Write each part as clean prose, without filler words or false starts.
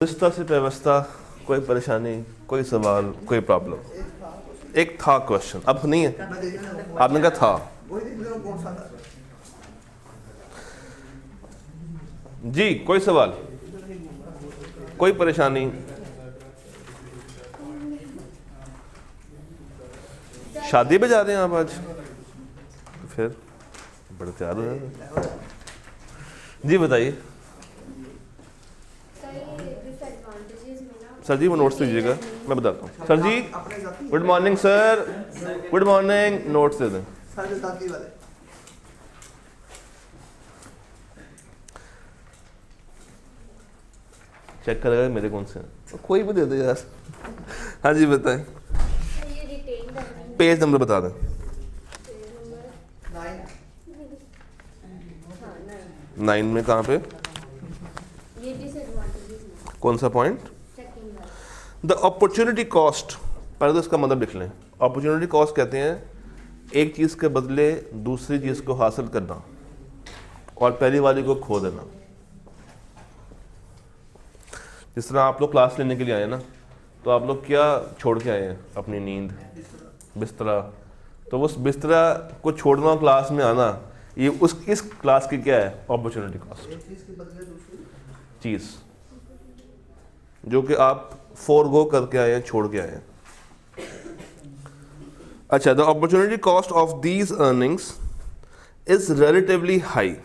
व्यवस्था से व्यवस्था, कोई परेशानी, कोई सवाल, कोई प्रॉब्लम? एक था क्वेश्चन, अब नहीं है, आपने कहा था जी। कोई सवाल, कोई परेशानी? शादी पे जा रहे हैं आप आज? फिर बड़े तैयार हो रहे हैं जी, बताइए सर जी। वो नोट्स दीजिएगा, मैं बताता हूँ। Sir ji good morning sir, good morning. Notes दे दें। चेक करेगा मेरे कौन से हैं, कोई भी दे दे यार। हाँ जी बताएं, पेज नंबर बता दें। 9 में कहाँ पे, कौन सा पॉइंट? The opportunity cost. पहले तो इसका मतलब लिख लें। अपॉर्चुनिटी कॉस्ट कहते हैं एक चीज़ के बदले दूसरी चीज़ को हासिल करना और पहली वाली को खो देना। जिस तरह आप लोग क्लास लेने के लिए आए ना, तो आप लोग क्या छोड़ के आए हैं? अपनी नींद, बिस्तरा। तो उस बिस्तरा को छोड़ना और क्लास में आना, ये उस इस क्लास की क्या है? Opportunity cost. चीज़ जो कि आप फोरगो करके आए हैं, छोड़ के आए हैं। अच्छा, the opportunity cost of these earnings is relatively high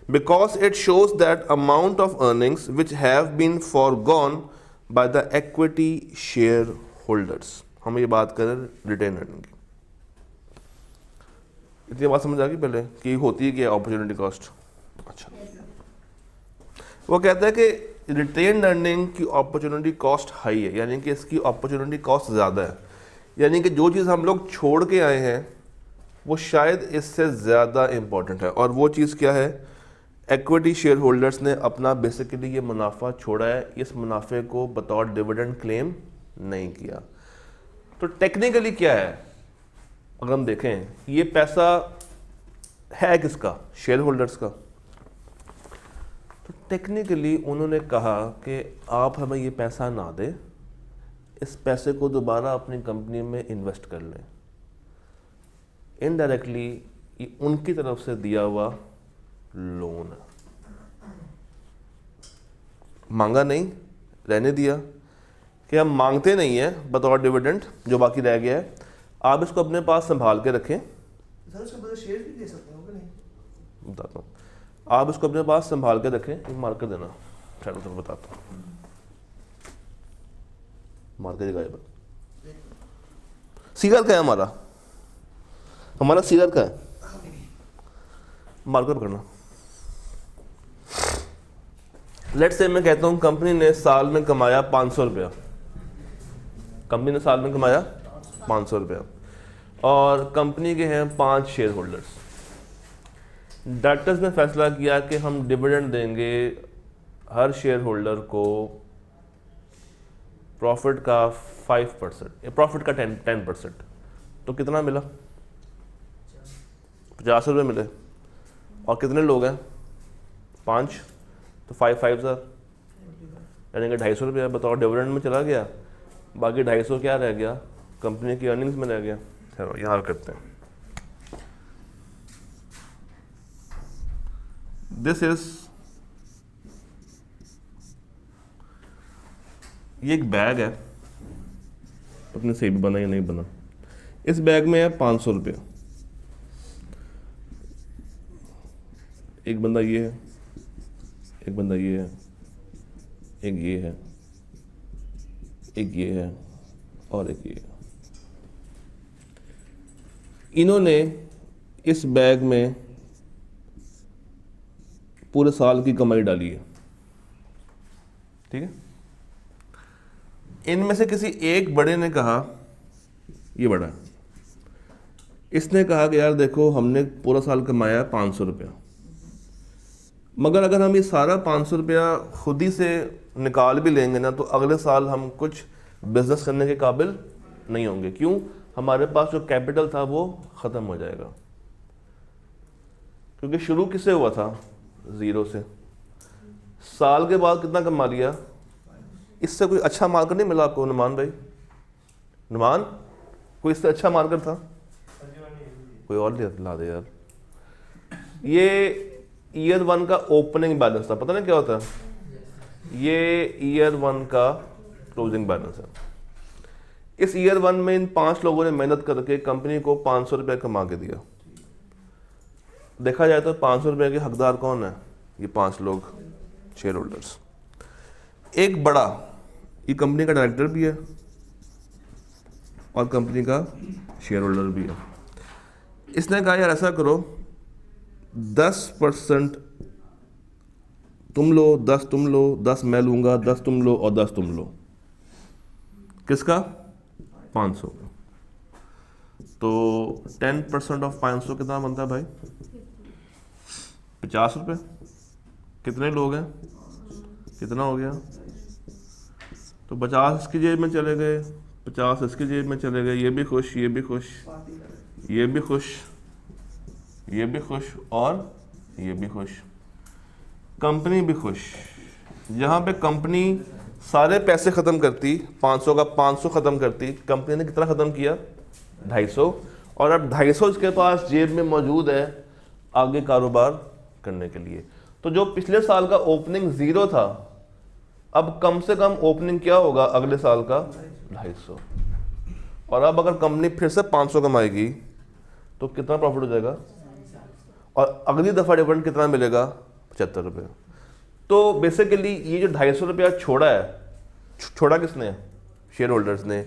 because it shows that amount of earnings which have been foregone by the equity shareholders। हम ये बात करें रिटेन अर्निंग की। इतनी बात समझ आ गई पहले कि होती है क्या अपॉर्चुनिटी कॉस्ट? अच्छा, वो कहता है कि रिटेन अर्निंग की अपॉर्चुनिटी कॉस्ट हाई है, यानी कि इसकी अपॉर्चुनिटी कॉस्ट ज़्यादा है। यानी कि जो चीज़ हम लोग छोड़ के आए हैं वो शायद इससे ज़्यादा इम्पोर्टेंट है। और वो चीज़ क्या है? इक्विटी शेयर होल्डर्स ने अपना बेसिकली ये मुनाफा छोड़ा है, इस मुनाफे को बतौर डिविडेंड क्लेम नहीं किया। तो टेक्निकली क्या है, अगर हम देखें, ये पैसा है किसका? शेयर होल्डर्स का। तो टेक्निकली उन्होंने कहा कि आप हमें ये पैसा ना दें, इस पैसे को दोबारा अपनी कंपनी में इन्वेस्ट कर लें। इनडायरेक्टली ये उनकी तरफ से दिया हुआ लोन है। मांगा नहीं, रहने दिया कि हम मांगते नहीं हैं बतौर डिविडेंड, जो बाकी रह गया है आप इसको अपने पास संभाल के रखें। सर उसके बदले शेयर भी दे सकते हो कि नहीं? बताता हूँ, आप इसको अपने पास संभाल के रखें। मार्क कर देना, चलो तो बताता हूँ। मार्क की जगह सीगर का है हमारा सीगर का है। मार्कर पकड़ना। लेट से मैं कहता हूँ कंपनी ने साल में कमाया 500 रुपया। कंपनी ने साल में कमाया 500 रुपया और कंपनी के हैं 5 शेयर होल्डर्स। डायरेक्टर्स ने फैसला किया कि हम डिविडेंड देंगे हर शेयर होल्डर को प्रॉफिट का 5%, प्रॉफिट का 10%। तो कितना मिला? 50 रुपये मिले। और कितने लोग हैं? 5, तो 5 5 यानी कि 250 रुपया बतौर डिविडेंड में चला गया। बाकी 250 क्या रह गया? कंपनी की अर्निंग्स में रह गया। चलो यहाँ करते हैं। दिस इज, ये एक बैग है, अपने सही भी बना या नहीं बना। इस बैग में है 500 रुपया। एक बंदा ये है, एक बंदा ये है, एक ये है, एक ये है और एक ये है। इन्होंने इस बैग में पूरे साल की कमाई डाली है, ठीक है। इनमें से किसी एक बड़े ने कहा, ये बड़ा, इसने कहा कि यार देखो हमने पूरा साल कमाया 500 रुपया, मगर अगर हम ये सारा 500 रुपया खुद ही से निकाल भी लेंगे ना, तो अगले साल हम कुछ बिजनेस करने के काबिल नहीं होंगे। क्यों? हमारे पास जो कैपिटल था वो ख़त्म हो जाएगा। क्योंकि शुरू किससे हुआ था? ज़ीरो से। साल के बाद कितना कमा लिया? इससे कोई अच्छा मार्कर नहीं मिला आपको नुमान भाई? नुमान, कोई इससे अच्छा मार्कर था? कोई और ला दे यार। ये ईयर 1 का ओपनिंग बैलेंस था, पता नहीं क्या होता है? ये ईयर 1 का क्लोजिंग बैलेंस है। इस ईयर 1 में इन 5 लोगों ने मेहनत करके कंपनी को 500 रुपये कमा के दिया। देखा जाए तो 500 रुपये के हकदार कौन है? ये 5 लोग शेयर होल्डर्स। एक बड़ा, ये कंपनी का डायरेक्टर भी है और कंपनी का शेयर होल्डर भी है। इसने कहा यार ऐसा करो, 10% तुम लो, 10 तुम लो, 10 मैं लूंगा, 10 तुम लो और 10 तुम लो। किसका? 500 का। तो 10% ऑफ 500 कितना बनता है भाई? 50 रुपये। कितने लोग हैं? कितना हो गया? तो 50 इसकी जेब में चले गए, 50 इसकी जेब में चले गए। ये भी खुश, ये भी खुश, ये भी खुश, ये भी खुश और ये भी खुश। कंपनी भी खुश। जहाँ पे कंपनी सारे पैसे ख़त्म करती, 500 का 500 ख़त्म करती, कंपनी ने कितना ख़त्म किया? 250। और अब 250 इसके पास जेब में मौजूद है आगे कारोबार करने के लिए। तो जो पिछले साल का ओपनिंग 0 था, अब कम से कम ओपनिंग क्या होगा अगले साल का? 250। और अब अगर कंपनी फिर से 500 कमाएगी तो कितना प्रॉफिट हो जाएगा? और अगली दफ़ा डिविडेंड कितना मिलेगा? 75 रुपये। तो बेसिकली ये जो 250 रुपया छोड़ा है, छोड़ा किसने? शेयर होल्डर्स ने।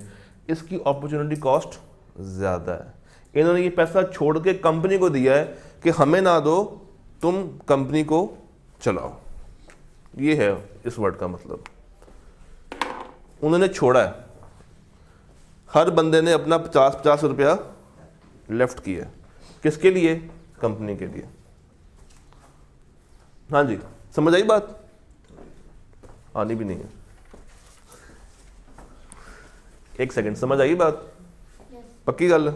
इसकी अपॉर्चुनिटी कॉस्ट ज़्यादा है। इन्होंने ये पैसा छोड़ के कंपनी को दिया है कि हमें ना दो, तुम कंपनी को चलाओ। ये है इस वर्ड का मतलब। उन्होंने छोड़ा है, हर बंदे ने अपना 50-50 रुपया लेफ्ट किया। किसके लिए? कंपनी के लिए। हाँ जी, समझ आई बात? आनी भी नहीं है। एक सेकंड, समझ आई बात? पक्की गल है?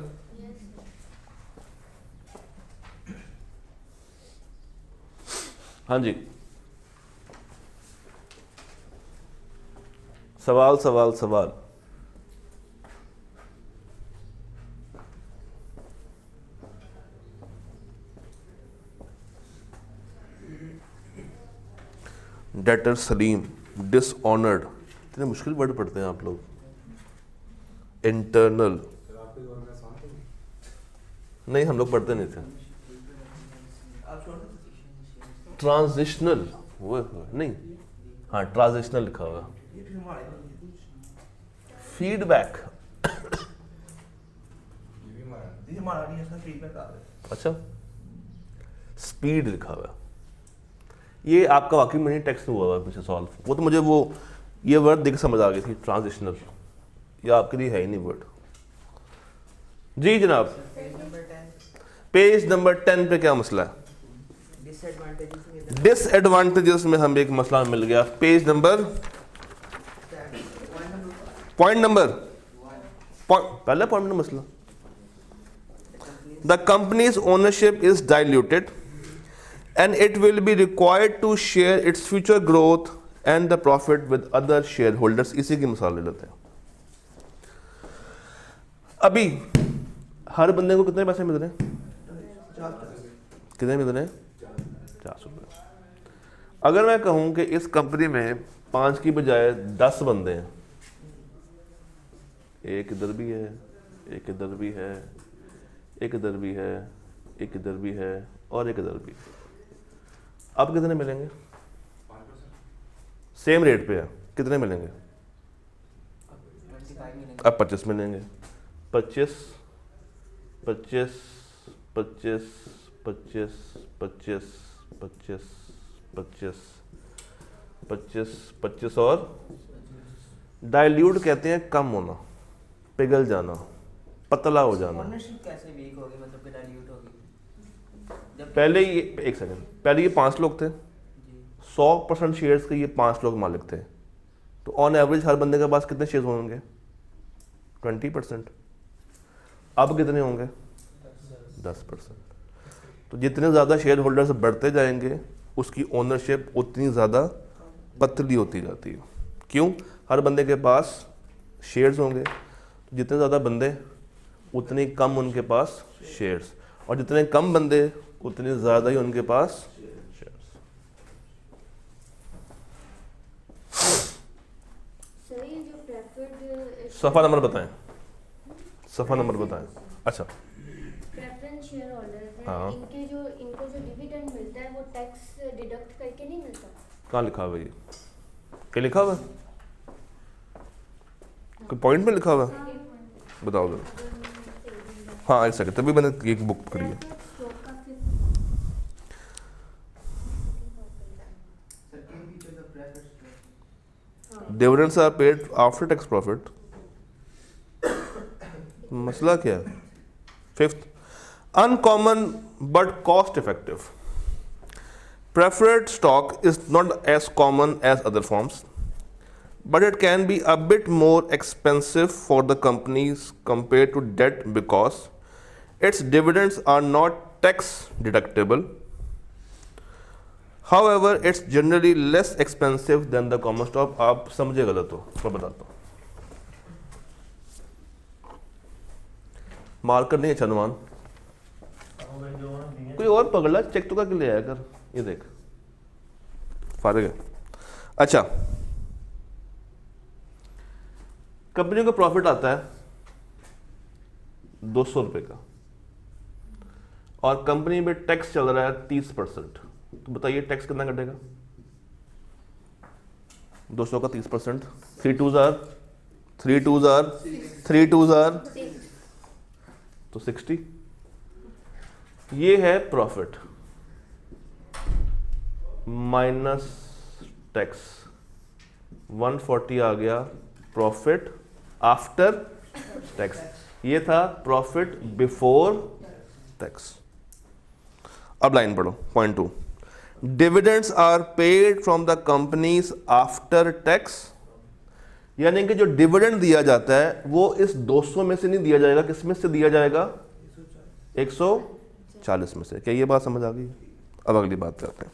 हाँ जी, सवाल सवाल सवाल। डेटर सलीम, डिसऑनर्ड, इतने मुश्किल वर्ड पढ़ते हैं आप लोग। इंटरनल, नहीं हम लोग पढ़ते नहीं थे। ट्रांजिशनल, वो नहीं, हाँ ट्रांजिशनल लिखा हुआ। फीडबैक, अच्छा स्पीड लिखा हुआ। ये आपका वाकई में टेक्स्ट हुआ हुआ मुझे सॉल्व, वो तो मुझे वो ये वर्ड देख समझ आ गई थी, ट्रांजिशनल। ये आपके लिए है ही नहीं वर्ड। जी जनाब, पेज नंबर 10 पे क्या मसला है? डिसएडवांटेजेस में हमें एक मसला मिल गया। पेज नंबर, पॉइंट नंबर, पहला पॉइंट में मसला, the companies ownership is diluted and it will be required to share its future growth and the profit with other shareholders। इसी की मिसाल ले लेते हैं। अभी हर बंदे को कितने पैसे मिल रहे हैं? कितने मिल रहे हैं? 400 रुपये। अगर मैं कहूं कि इस कंपनी में 5 की बजाय 10 बंदे हैं, एक इधर भी है, एक इधर भी है, एक इधर भी है, एक इधर भी है और एक इधर भी। अब कितने मिलेंगे? सेम रेट पे है, कितने मिलेंगे? अब 25 मिलेंगे। 25 25 25 25 25 25 25 25 25 और डाइल्यूट कहते हैं कम होना, पिघल जाना, पतला हो जाना। ओनरशिप कैसे वीक होगी, मतलब कि डाइल्यूट होगी? पहले ये, एक सेकंड, पहले ये 5 लोग थे, 100% शेयर्स के ये 5 लोग मालिक थे। तो ऑन एवरेज हर बंदे के पास कितने शेयर्स होंगे? 20%। अब कितने होंगे? 10%। तो जितने ज़्यादा शेयर होल्डर्स बढ़ते जाएंगे उसकी ओनरशिप उतनी ज़्यादा पतली होती जाती है। क्यों? हर बंदे के पास शेयर्स होंगे, जितने ज़्यादा बंदे उतने कम उनके पास शेयर्स, और जितने कम बंदे उतने ज़्यादा ही उनके पास शेयर्स। सर ये जो प्रेफर्ड सफ़ा नंबर बताएं, सफ़ा नंबर बताएं। अच्छा, प्रेफरेंस शेयर होल्डर्स हैं, हाँ। इनको जो डिविडेंड मिलता है वो टैक्स डिडक्ट करके नहीं मिलता? कहाँ लिखा हुआ है ये? क्या लिखा हुआ है? कोई पॉइंट में लिखा हुआ है? बताओ जरा। हाँ एक सेकंड, तभी मैंने एक बुक पकड़ी है। Dividends are paid after tax profit. मसला क्या है? Fifth, uncommon but cost effective. Preferred stock is not as common as other forms, but it can be a bit more expensive for the companies compared to debt because its dividends are not tax deductible. However, it's generally less expensive than the common stock. आप समझे गलत हो, मैं बताता हूँ। Marker नहीं है चंदवान, कोई और पकड़ ला, चेक तो करके ले आया कर। ये देख फारिग है। अच्छा, कंपनी को प्रॉफिट आता है 200 रुपए का, और कंपनी में टैक्स चल रहा है 30%, तो बताइए टैक्स कितना कटेगा? 200 का 30%, 3 2 जार 3 2 जार 3 2 जार तो 60। ये है प्रॉफिट माइनस टैक्स, 140 आ गया प्रॉफिट आफ्टर टैक्स। ये था प्रॉफिट बिफोर टैक्स। अब लाइन पढ़ो, point 2, dividends are paid from the companies after tax. यानी कि जो डिविडेंड दिया जाता है वो इस 200 में से नहीं दिया जाएगा, किस में से दिया जाएगा? 140 में से। क्या ये बात समझ आ गई? अब अगली बात करते हैं।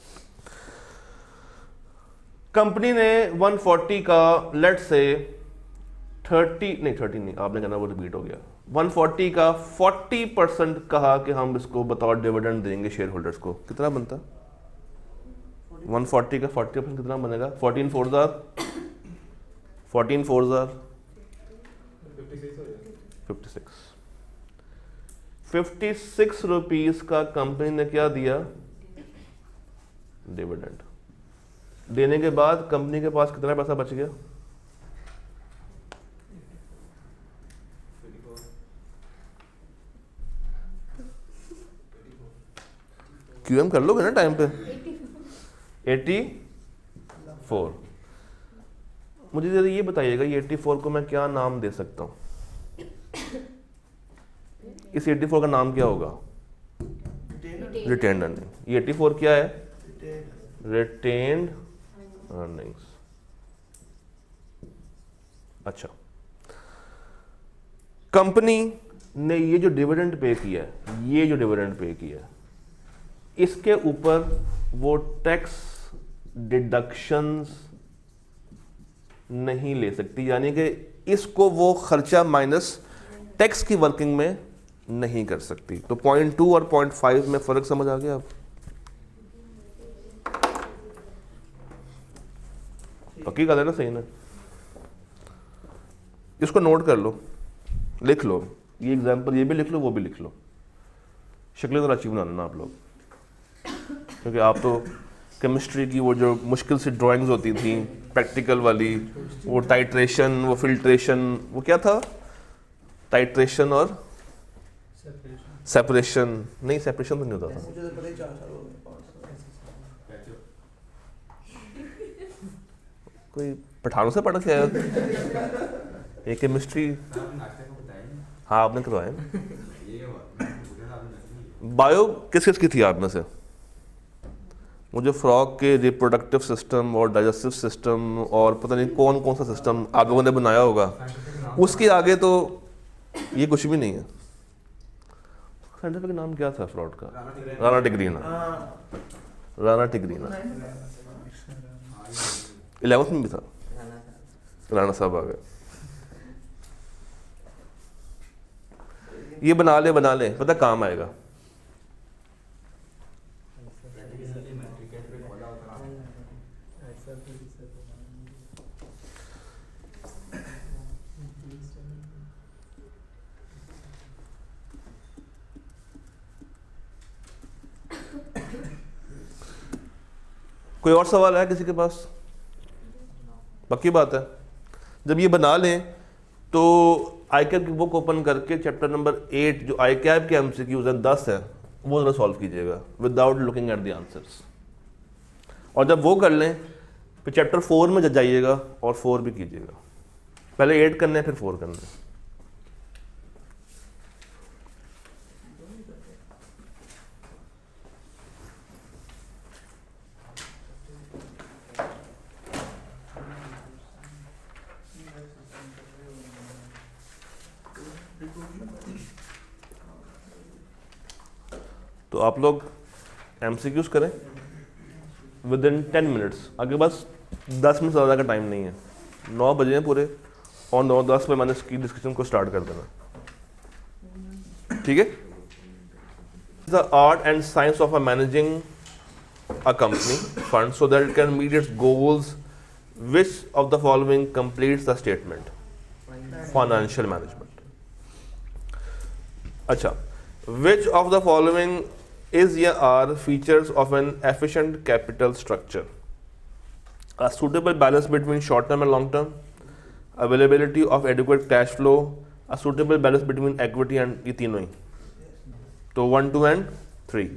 कंपनी ने 140 का लेट से 30 नहीं, आपने कहना वो रिपीट हो गया, 140 का 40% कहा कि हम इसको बतौर डिविडेंड देंगे शेयर होल्डर्स को। कितना बनता? 140 का 40% कितना बनेगा? 14 4 जार 56 रुपीस का कंपनी ने क्या दिया? डिविडेंड। देने के बाद कंपनी के पास कितना पैसा बच गया? क्यूएम कर लोगे ना टाइम पे? 84। मुझे जरा ये बताइएगा, ये 84 को मैं क्या नाम दे सकता हूँ? इस 84 का नाम क्या होगा? Retained earning. ये 84 क्या है? Retained earnings. अच्छा, कंपनी ने ये जो डिविडेंड पे किया है, इसके ऊपर वो टैक्स डिडक्शंस नहीं ले सकती, यानी कि इसको वो खर्चा माइनस टैक्स की वर्किंग में नहीं कर सकती। तो पॉइंट 2 और पॉइंट 5 में फर्क समझ आ गया? अब पक्की गल है ना? सही ना? इसको नोट कर लो, लिख लो, ये एग्जाम्पल ये भी लिख लो, वो भी लिख लो। शक्लें तो अच्छी बनाना आप लोग, क्योंकि आप तो केमिस्ट्री की वो जो मुश्किल से ड्राइंग्स होती थी प्रैक्टिकल वाली, वो टाइट्रेशन, वो फिल्ट्रेशन, वो क्या था? टाइट्रेशन और सेपरेशन। नहीं, सेपरेशन तो नहीं होता था। मुझे तो पता ही 4 साल हो गए, 5 साल। कोई पठानों से पढ़ के आया? ये केमिस्ट्री हाँ आपने करवाया। बायो किस किस की थी आप में से? मुझे फ्रॉग के रिप्रोडक्टिव सिस्टम और डाइजेस्टिव सिस्टम और पता नहीं कौन कौन सा सिस्टम आप लोगों ने बनाया होगा, उसके आगे तो ये कुछ भी नहीं है। साइंटिफिक नाम क्या था फ्रॉड का? Rana tigrina. Rana tigrina. 11th में भी था, राणा साहब। राणा साहब आ गए। ये बना ले, पता काम आएगा। कोई और सवाल है किसी के पास? पक्की बात है, जब ये बना लें तो आईकैब की बुक ओपन करके चैप्टर नंबर 8 जो आईकैब के एमसीक्यूज हैं 10 है, वो ज़रा सॉल्व कीजिएगा without looking at the answers. और जब वो कर लें फिर चैप्टर 4 में जाइएगा और 4 भी कीजिएगा। पहले 8 करने हैं फिर 4 करने हैं। तो आप लोग एमसीक्यूज करें विद इन 10 मिनट्स। आगे बस 10 मिनट ज़्यादा का टाइम नहीं है, 9 बजे हैं पूरे, और 9:10 पे मैंने इसकी डिस्कशन को स्टार्ट कर देना, ठीक है। The art and science of managing a company fund so that it can meet its goals. Which of the following completes the statement? Financial management. अच्छा, which of the following is या are features of an efficient capital structure? A suitable balance between short term and long term, availability of adequate cash flow, a suitable balance between equity and ये तीनों ही। तो 1, 2 and 3.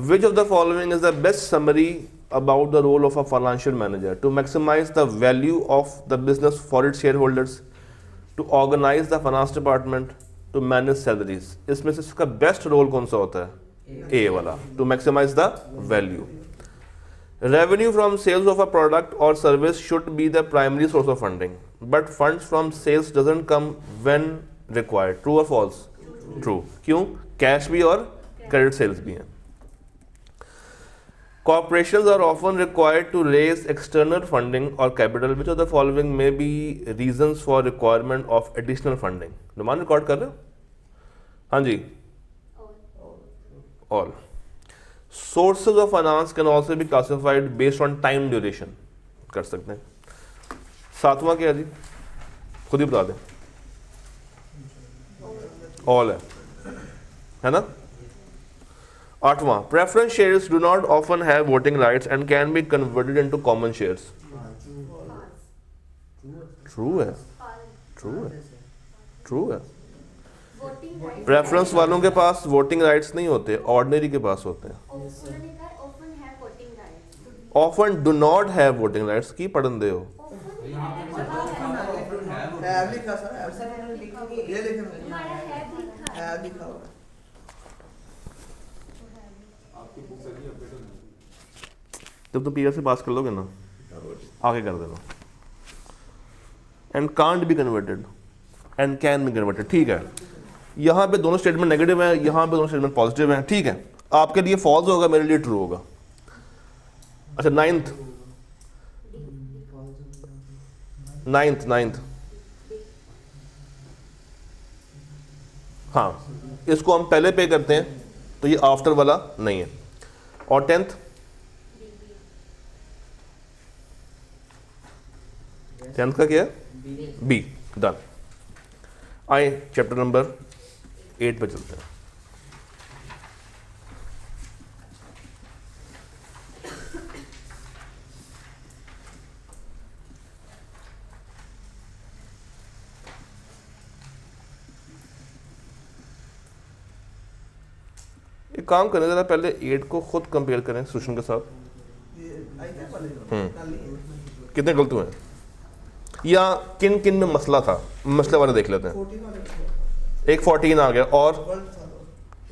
Which of the following is the best summary about the role of a financial manager? To maximize the value of the business for its shareholders, to organize the finance department, to manage salaries. इसमें से इसका best role कौन सा होता है? A वाला, to maximize the value. Revenue from sales of a product or service should be the primary source of funding, but funds from sales doesn't come when required. True or false? True. क्यों? Cash भी और credit sales भी हैं। Corporations are often required to raise external funding or capital. Which of the following may be reasons for requirement of additional funding? नुमान record कर रहे हो? हाँ जी। All. Sources of finance can also be classified based on time duration. कर सकते हैं। 7वां क्या है जी? खुद ही बता दें। All है ना? 8वां, preference shares do not often have voting rights and can be converted into common shares. True है, true है, true है। वोटिंग राइट प्रेफरेंस वालों के पास वोटिंग राइट्स नहीं होते, ऑर्डिनरी के पास होते हैं। उन्होंने कहा often have voting rights. Often do not have voting rights की पढ़न दे हो। हैव लिखा सर, हैव सर, ये लिखा मैंने, हमारा have लिखा है। हैव लिखा हुआ है। जब तुम पीआर से पास कर लोगे ना, आगे कर देना। And can't be converted and can be converted, ठीक है। यहाँ पे दोनों स्टेटमेंट नेगेटिव हैं, यहाँ पे दोनों स्टेटमेंट पॉजिटिव हैं, ठीक है। आपके लिए फॉल्स होगा, मेरे लिए ट्रू होगा। अच्छा, नाइन्थ, हाँ, इसको हम पहले पे करते हैं तो ये आफ्टर वाला नहीं है। और 10th का क्या है? B, done. आए चैप्टर नंबर 8 पे चलते हैं। एक काम करें, जरा पहले 8 को खुद कंपेयर करें सुशन के साथ। ये आई क्या वाले जो कितने गलत हुए हैं या किन किन में मसला था, मसले वाले देख लेते हैं। 14 वाले एक 14 आ गया और वर्ल्ड था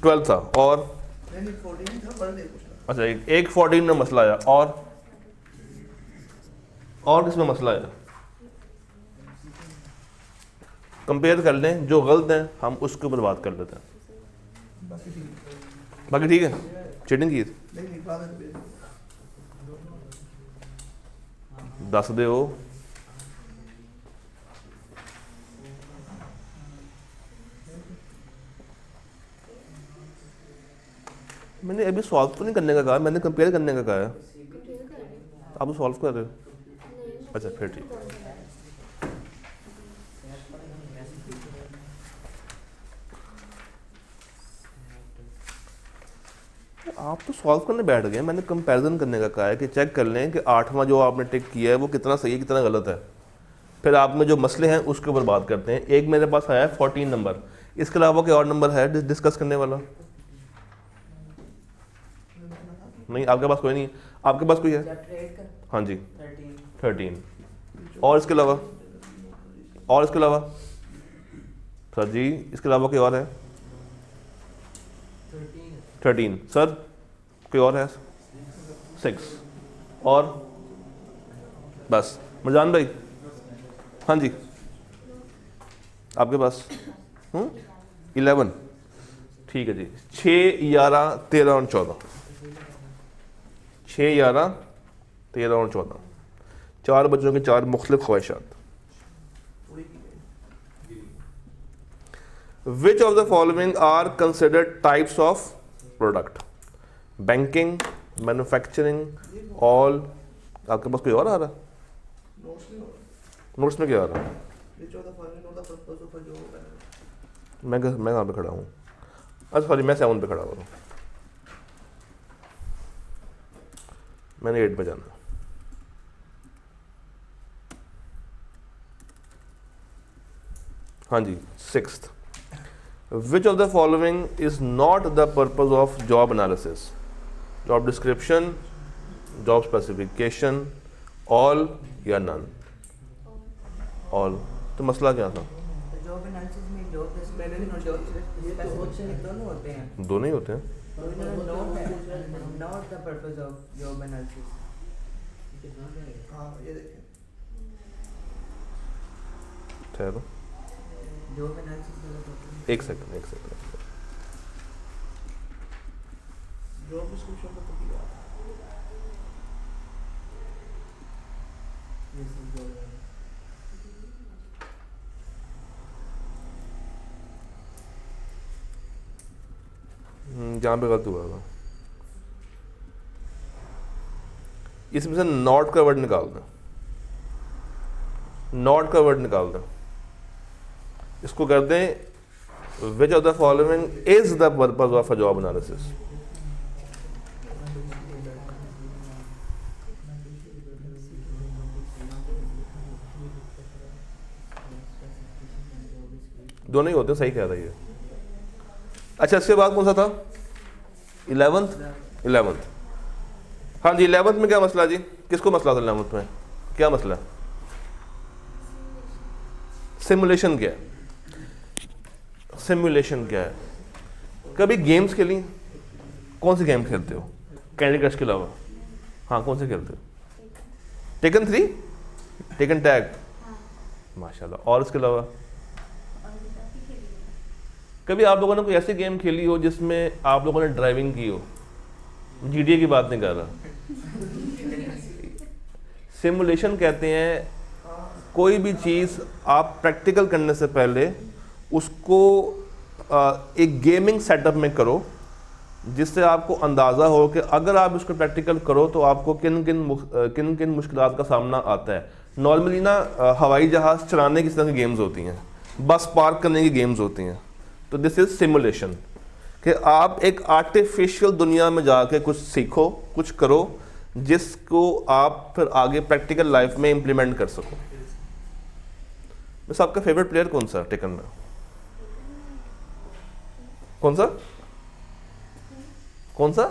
12 था और नहीं 14 था वर्ल्ड एक पूछना। अच्छा, एक 14 में मसला आया और किस में मसला आया? कंपेयर कर लें, जो गलत हैं हम उसके ऊपर बात कर लेते हैं। बाकी ठीक है। बाकी ठीक है, चीटिंग की नहीं बाद में दस दे हो मैंने अभी सॉल्व तो नहीं करने का कहा, मैंने कंपेयर करने का कहा है। कंपेयर कर रहे हैं। आप सॉल्व कर रहे हो? नहीं, अच्छा फिर ठीक। कौन सा है? आप तो सॉल्व करने बैठ गए, मैंने कंपैरिजन करने का कहा है कि चेक कर लें कि 8वां जो आपने टिक किया है वो कितना सही है कितना गलत है। फिर आप में जो मसले हैं उसके ऊपर बात करते हैं। एक मेरे पास आया है 14 नंबर, इसके अलावा कोई और नंबर है डिस्कस करने वाला? नहीं, आपके पास कोई नहीं है। आपके पास कोई है? ट्रेड कर हाँ जी 13 13। और इसके अलावा? और इसके अलावा? सर जी इसके अलावा कोई और है? 13। सर कोई और है? 6। और बस मरजान भाई? हाँ जी आपके पास 11। ठीक है जी। 6, 11, 13 और 14। 6, 11, 13 और 14। 4 बच्चों की 4 मुख्तलिफ ख्वाहिशात। Which of the following are considered types of product? Banking, manufacturing, all। आपके पास कोई और आ रहा है? नोट्स नहीं हो रहा। नोट्स में क्या आ रहा है? Which of the following not the purpose of a job analysis? मैं कहाँ पे खड़ा हूँ? अच्छा सॉरी, मैं 7 पे खड़ा हुआ हूँ, मैंने 8 पे जाना। हाँ जी 6th। Which of the following is not the purpose of job analysis? Job description, job specification, all या none? all। तो मसला क्या था? जॉब एनालिसिस में जॉब मैंने नहीं जॉब ये तो स्पेसिफिकेशन दोनों होते हैं। दोनों ही होते हैं। तो इन्होंने नोट है not the purpose of job analysis. हाँ ये देखें। ठहरो जॉब एनालिसिस का एक सेकंड। जॉब डिस्क्रिप्शन का तो दिया। जहाँ पे गलत हुआ था इसमें से नॉट का वर्ड निकाल दें। नॉट का वर्ड निकाल दें, इसको कर दें विच of the following is the purpose of a job analysis. दोनों ही होते हैं, सही कह रही है। अच्छा इसके बाद कौन सा था? 11th। हाँ जी 11th में क्या मसला जी? किसको मसला था 11th में? क्या मसला? सिमुलेशन क्या है? सिमुलेशन क्या है? कभी गेम्स खेली? कौन सी गेम खेलते हो कैंडी क्रश के अलावा? हाँ कौन से खेलते हो? टेकन 3, टेकन टैग, माशाल्लाह। और इसके अलावा कभी आप लोगों ने कोई ऐसी गेम खेली हो जिसमें आप लोगों ने ड्राइविंग की हो? GTA की बात नहीं कर रहा। सिमुलेशन कहते हैं कोई भी चीज़ आप प्रैक्टिकल करने से पहले उसको एक गेमिंग सेटअप में करो जिससे आपको अंदाज़ा हो कि अगर आप इसको प्रैक्टिकल करो तो आपको किन किन मुश्किलात का सामना आता है। नॉर्मली ना हवाई जहाज़ चलाने की तरह की गेम्स होती हैं, बस पार्क करने की गेम्स होती हैं। तो दिस इज़ सिमुलेशन कि आप एक आर्टिफिशियल दुनिया में जाके कुछ सीखो, कुछ करो जिसको आप फिर आगे प्रैक्टिकल लाइफ में इम्प्लीमेंट कर सको। वैसे आपका फेवरेट प्लेयर कौन सा टेकन में? कौन सा?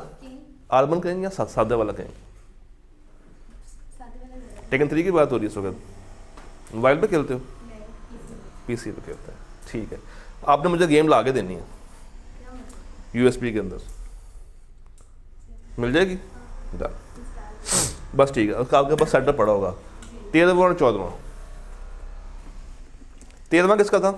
आर्बन कहेंगे या सादे वाला कहेंगे? टेकन 3 की बात हो रही है इस वक्त। मोबाइल पे खेलते हो? PC पे खेलते हैं, ठीक है। आपने मुझे गेम ला के देनी है USB के अंदर, मिल जाएगी? डन, बस ठीक है। उसका आपके पास सेटअप पड़ा होगा। 13वां और 14वां। 13वां किसका था?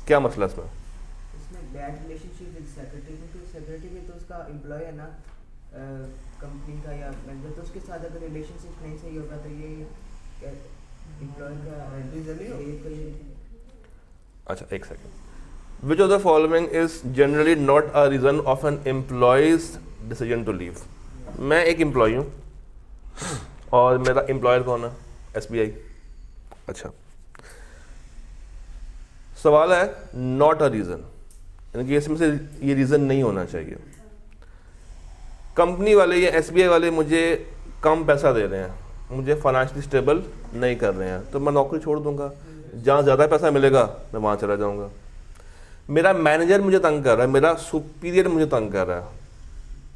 क्या मसला इसमें? इसमें बैड रिलेशनशिप विद सेक्रेटरी, क्योंकि सेक्रेटरी भी तो उसका एम्प्लॉय है ना। कंपनी का या मैनेजर, तो उसके साथ अगर रिलेशनशिप नहीं सही होगा तो ये एम्प्लॉय का रीजन ही ये तो ये अच्छा एक second, which of the following is generally not a reason of an employee's decision to leave. मैं एक एम्प्लॉय हूँ और मेरा एम्प्लॉयर कौन है? SBI। अच्छा, सवाल है नॉट अ रीजन, यानी कि इसमें से ये रीजन नहीं होना चाहिए। कंपनी वाले या SBI वाले मुझे कम पैसा दे रहे हैं, मुझे फाइनेंशियली स्टेबल नहीं कर रहे हैं, तो मैं नौकरी छोड़ दूंगा। जहाँ ज़्यादा पैसा मिलेगा मैं वहाँ चला जाऊँगा। मेरा मैनेजर मुझे तंग कर रहा है, मेरा सुपीरियर मुझे तंग कर रहा है,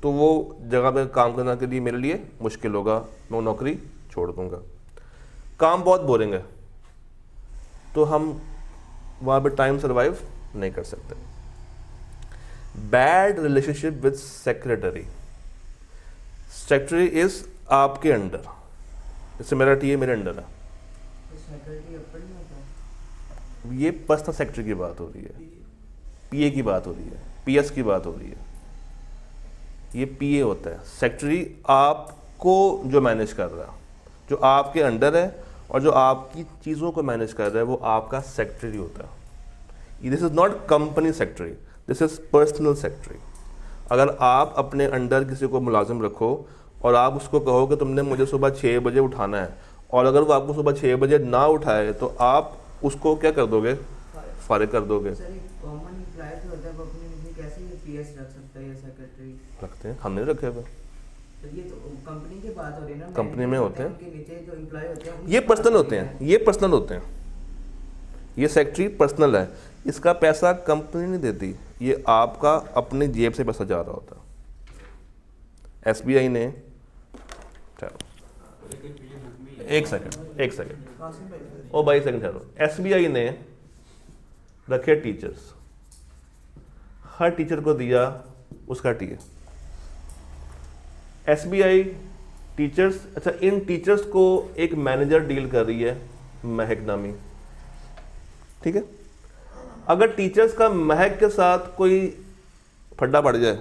तो वो जगह पे काम करने के लिए मेरे लिए मुश्किल होगा, मैं वो नौकरी छोड़ दूंगा। काम बहुत बोरिंग है, तो हम वहाँ पे टाइम सर्वाइव नहीं कर सकते। Bad relationship with secretary. Secretary is आपके अंडर, जैसे मेरा टीए मेरे अंडर है, सेक्रेटरी अपर नहीं होता। ये पर्सनल सेक्रेटरी की बात हो रही है, पीए की बात हो रही है, पीएस की बात हो रही है। ये पीए होता है, सेक्रेटरी आपको जो मैनेज कर रहा है, जो आपके अंडर है और जो आपकी चीज़ों को मैनेज कर रहा है, वो आपका सेक्रेटरी होता है। This is not company secretary, this is personal secretary. अगर आप अपने अंडर किसी को मुलाजिम रखो और आप उसको कहो कि तुमने मुझे सुबह 6 बजे उठाना है, और अगर वो आपको सुबह 6 बजे ना उठाए तो आप उसको क्या कर दोगे? फारिग कर दोगे। सर एक कॉमन एम्प्लॉय जो होता है वो अपने कैसे ये पीएस रख सकता है या सेक्रेटरी? रखते हैं, हमने रखे हुए। तो ये तो कंपनी की बात हो रही है ना, कंपनी में होते हैं, उनके नीचे जो एम्प्लॉय होते हैं ये पर्सनल होते हैं, ये पर्सनल होते हैं। ये सेक्रेटरी पर्सनल है, इसका पैसा कंपनी नहीं देती, ये आपका अपनी जेब से पैसा जा रहा होता है। SBI ने, एक सेकंड कासिम भाई ओ भाई सेकंड ठहरो। SBI ने रखे टीचर्स, हर टीचर को दिया उसका टीए। SBI टीचर्स, अच्छा इन टीचर्स को एक मैनेजर डील कर रही है, महक नामी, ठीक है। अगर टीचर्स का महक के साथ कोई फड्डा पड़ जाए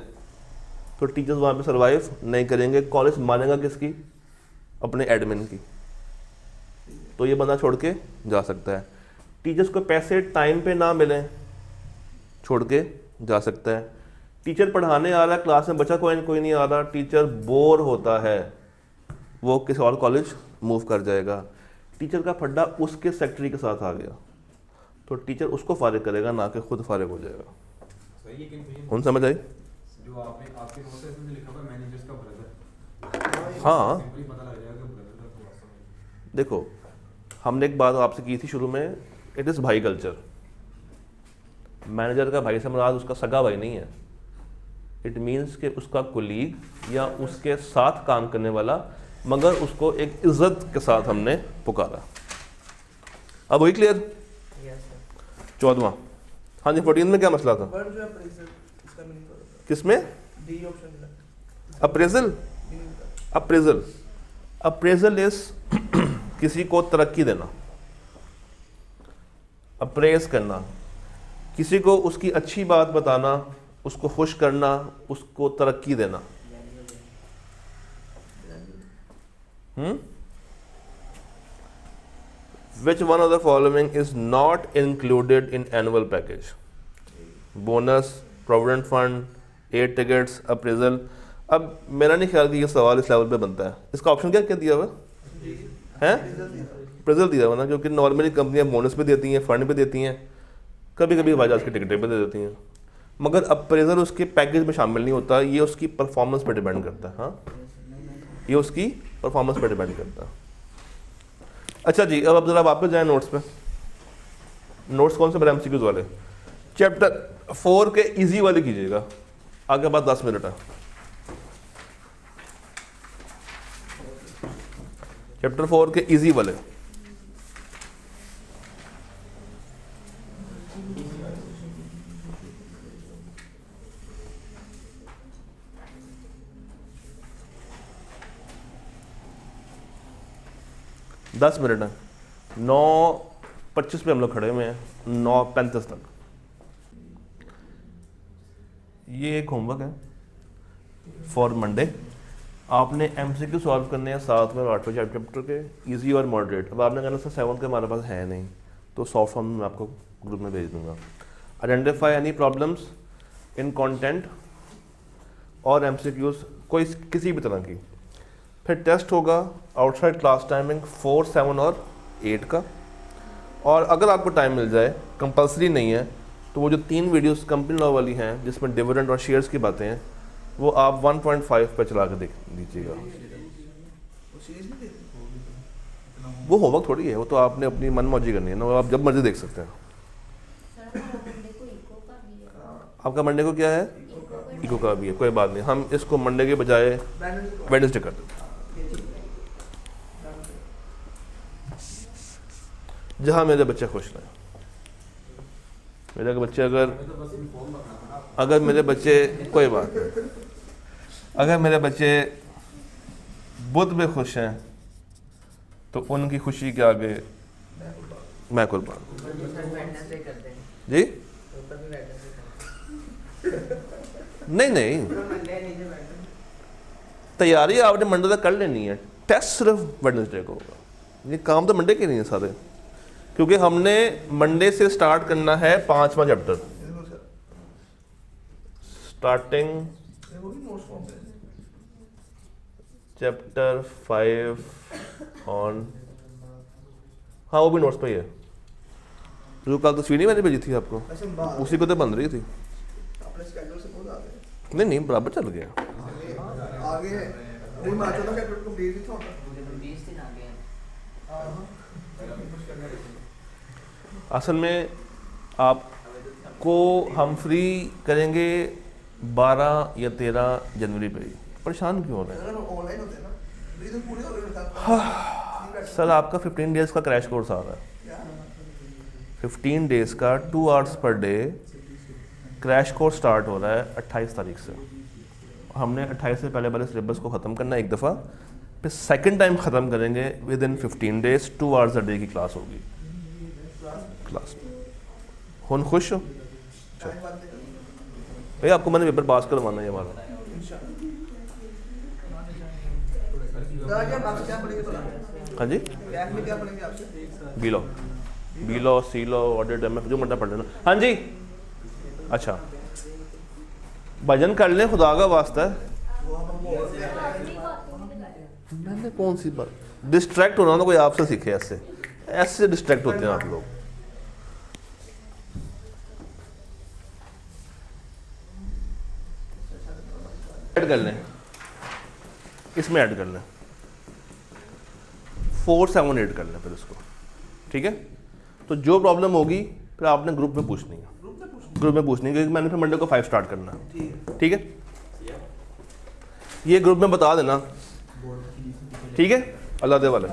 तो टीचर्स वहाँ पे सरवाइव नहीं करेंगे। कॉलेज मानेगा किसकी? अपने एडमिन की। तो ये बंदा छोड़ के जा सकता है। टीचर्स को पैसे टाइम पे ना मिलें, छोड़ के जा सकता है। टीचर पढ़ाने आ रहा है, क्लास में बच्चा कोई नहीं आ रहा, टीचर बोर होता है, वो किसी और कॉलेज मूव कर जाएगा। टीचर का फड्डा उसके सेक्रेटरी के साथ आ गया तो टीचर उसको फारिग करेगा, ना कि खुद फारिग हो जाएगा। सही है कि नहीं? कौन समझ आई? जो आपने आपके नोट है इसमें लिखा हुआ मैनेजर्स का ब्रदर। हाँ सिंपली पता लग जाएगा कि ब्रदर का थोड़ा सा। देखो, हमने एक बात आपसे की थी शुरू में, इट इज़ भाई कल्चर। मैनेजर का भाई से मुराद उसका सगा भाई नहीं है, इट मीन्स कि उसका कुलीग या उसके साथ काम करने वाला, मगर उसको एक इज्जत के साथ हमने पुकारा। अब वही क्लियर? Yes sir. 14वां, हाँ जी 14 में क्या मसला था? वर्ड जो है अप्रेजल, इसका मीनिंग बताओ। किसमें? डी ऑप्शन है अप्रेजल। मीनिंग का। अप्रेजल, अप्रेजल इज किसी को तरक्की देना, अप्रेज करना, किसी को उसकी अच्छी बात बताना, उसको खुश करना, उसको तरक्की देना। Which one of the following is not included in annual package? Bonus, provident fund, air tickets, appraisal. अब मेरा नहीं ख्याल कि ये सवाल इस लेवल पे बनता है। इसका ऑप्शन क्या क्या दिया हुआ है? अप्रेजल दिया हुआ ना, क्योंकि नॉर्मली कंपनियां बोनस पे देती हैं, फंड पे देती हैं, कभी कभी हवाई जहाज की टिकटें पे दे देती हैं, मगर अप्रेजल उसके पैकेज में शामिल नहीं होता। ये उसकी परफॉर्मेंस पे डिपेंड करता है। हाँ, ये उसकी परफॉर्मेंस पे डिपेंड करता है। अच्छा जी, अब ज़रा वापस जाएं नोट्स पे। नोट्स कौन से मेरे MCQs वाले? चैप्टर 4 के इजी वाले कीजिएगा, आगे बाद 10 मिनट है। चैप्टर 4 के इजी वाले। दस मिनट है, 9:25 पे हम लोग खड़े हुए हैं, 9:35 तक। ये एक होमवर्क है फॉर मंडे। आपने MCQ सॉल्व करने हैं 7 में 8वें चैप्टर के, इजी और मॉडरेट। अब आपने कहना सर 7 के हमारे पास है नहीं, तो सॉफ्ट फॉर्म में आपको ग्रुप में भेज दूंगा। Identify any problems in content और MCQs कोई किसी भी तरह की। फिर टेस्ट होगा आउटसाइड क्लास टाइमिंग 4, 7 और 8 का। और अगर आपको टाइम मिल जाए, कंपलसरी नहीं है, तो वो जो 3 वीडियोस कंपनी लॉ वाली हैं जिसमें डिविडेंड और शेयर्स की बातें हैं, वो आप 1.5 पे चला के देख लीजिएगा। वो सीरीज भी देते हैं? वो होमवर्क थोड़ी है, वो तो आपने अपनी मन मर्जी करनी है ना, वो आप जब मर्जी देख सकते हैं। सर हमारा मंडे को इको का भी है। आपका मंडे को क्या है? इको का भी है, कोई बात नहीं, हम इसको मंडे के बजाय वेडनेसडे कर देते हैं। जहाँ मेरे बच्चे खुश रहें। मेरे बच्चे अगर मेरे बच्चे कोई बात नहीं, अगर मेरे बच्चे बुध में खुश हैं तो उनकी खुशी के आगे मैं कुर्बान। वेडनेसडे करते हैं, जी ऊपर भी वेडनेसडे करते हैं। नहीं नहीं, मंडे नीचे वेडनेसडे। तैयारी आपने मंडे तक कर लेनी है, टेस्ट सिर्फ वेडनेसडे को होगा। ये काम तो मंडे के नहीं है सारे, क्योंकि हमने मंडे से स्टार्ट करना है 5वां चैप्टर, देखो सर, स्टार्टिंग वो भी नोट्स फॉर्म पे है। चैप्टर 5 ऑन, हाँ वो भी नोट्स पे ही है। जो कल तस्वीर मैंने भेजी थी आपको, अच्छा बात उसी को तो बन रही थी। अपने स्केड्यूल से बहुत आगे हैं। नहीं नहीं, बराबर चल गया। आगे है नहीं, मैं चाहता कैपिटल कंप्लीट भी था होता। मुझे तो 20 दिन आ गए हैं। हाँ। असल में आपको हम फ्री करेंगे 12 या 13 जनवरी पे ही। परेशान क्यों हो रहे हैं? अगर ऑनलाइन होते हैं ना, रीजन पूरे हो गए। सर आपका 15 डेज़ का क्रैश कोर्स आ रहा है, 15 डेज़ का 2 hours per day crash course start हो रहा है 28 तारीख से। हमने 28 से पहले वाले सिलेबस को ख़त्म करना है एक दफ़ा, फिर सेकंड टाइम ख़त्म करेंगे with in 15 days. 2 hours a day की क्लास होगी। क्लास हुन खुश हो? भाई आपको मैंने पेपर पास करवाना है हमारा। क्या पढ़ेंगे तो हाँ जी, बैक में क्या पढ़ेंगे आपसे? B law C law audit MF जो मरना पढ़ लेना। हाँ जी, अच्छा भजन कर लें, खुदा का वास्ता है। मैंने कौन सी बात, डिस्ट्रैक्ट होना ना कोई आपसे सीखे, ऐसे ऐसे डिस्ट्रैक्ट होते हैं आप लोग। ऐड कर लें, इसमें ऐड कर लें 4, 7, 8 कर लें फिर इसको, ठीक है। तो जो प्रॉब्लम होगी फिर आपने ग्रुप में पूछनी है, ग्रुप में पूछनी है, क्योंकि मैंने फिर मंडे को 5 स्टार्ट करना है, ठीक है। ये ग्रुप में बता देना, ठीक है। अल्लाह दे वाले।